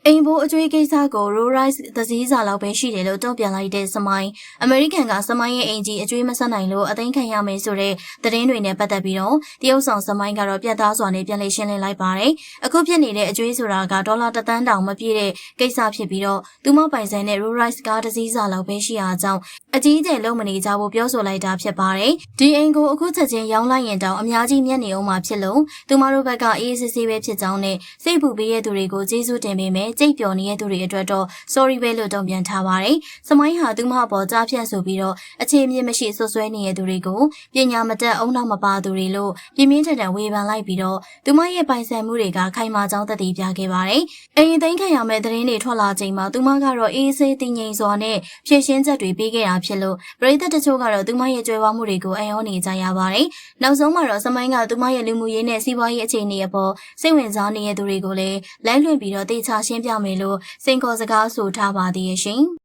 အိမ်ဘိုးအကျွေးကိစ္စကို Rolls-Royce သစည်းစာလောက်ပဲရှိတယ်လို့တုံ့ပြန်လိုက်တဲ့စမိုင်းအမေရိကန်ကစမိုင်းရဲ့အိမ်ကြီးအကျွေးမဆက်နိုင်လို့အသိမ်းခံရမယ်ဆိုတဲ့သတင်းတွေနဲ့ပတ်သက်ပြီးတော့တရုတ်ဆောင်စမိုင်းကတော့ပြတ်သားစွာနဲ့ပြန်လည်ရှင်းလင်းလိုက်ပါတယ်။အခုဖြစ်နေတဲ့အကျွေးဆိုတာကဒေါ်လာ1 သန်းတောင်မပြည့်တဲ့ကိစ္စဖြစ်ပြီးတော့သူမပိုင်ဆိုင်တဲ့ Rolls-Royce ကားသစည်းစာလောက်ပဲရှိအားကြောင့်အကြီးအကျယ်လုံးမနေကြဖို့ပြောဆိုလိုက်တာဖြစ်ပါတယ်။ဒီအိမ်ကိုအခုချက်ချင်းရောင်းလိုက်ရင်တောင်အများကြီးမြတ်နေအောင်မှာဖြစ်လို့သူမတို့ဘက်ကအေးစစ်စစ်ပဲဖြစ်ကြောင်းနဲ့စိတ်ပူပေးတဲ့သူတွေကိုကျေးဇူးတင်ပေးမယ်ကြိတ်ပျော်နေတဲ့သူတွေအတွက်တော့ sorry ပဲလို့တုံ့ပြန်ထားပါတယ်။စမိုင်းဟာသူမအပေါ်ကြားဖြတ်ဆိုပြီးတော့အခြေအမြစ်မရှိဆွဆွဲနေတဲ့သူတွေကိုပညာမတတ်အုံနောက်မပါသူတွေလို့ပြင်းပြင်းထန်ထန်ဝေဖန်လိုက်ပြီးတော့သူမရဲ့ပိုင်ဆိုင်မှုတွေကခိုင်မာကြောင်းသက်သေပြခဲ့ပါတယ်။အရင်သိမ်းခံရမဲ့သတင်းတွေထွက်လာချိန်မှာသူမကတော့အေးဆေးတည်ငြိမ်စွာနဲ့ဖြည့်ရှင်းချက်တွေပေးခဲ့တာဖြစ်လို့ပရိသတ်တချို့ကတော့သူမရဲ့ကြွယ်ဝမှုတွေကိုအံ့ဩနေကြရပါတယ်။နောက်ဆုံးမှာတော့စမိုင်းကသူမရဲ့လူမှုရေးနဲ့စီးပွားရေးအခြေအနေအပေါ်စိတ်ဝင်စားနေတဲ့သူတွေကိုလည်းလမ်းလွှင့်ပြီးတော့တေချာရှင်းပြမယ်လို့စိန်ခေါ်စကားဆိုထားပါသေးရဲ့ရှင်။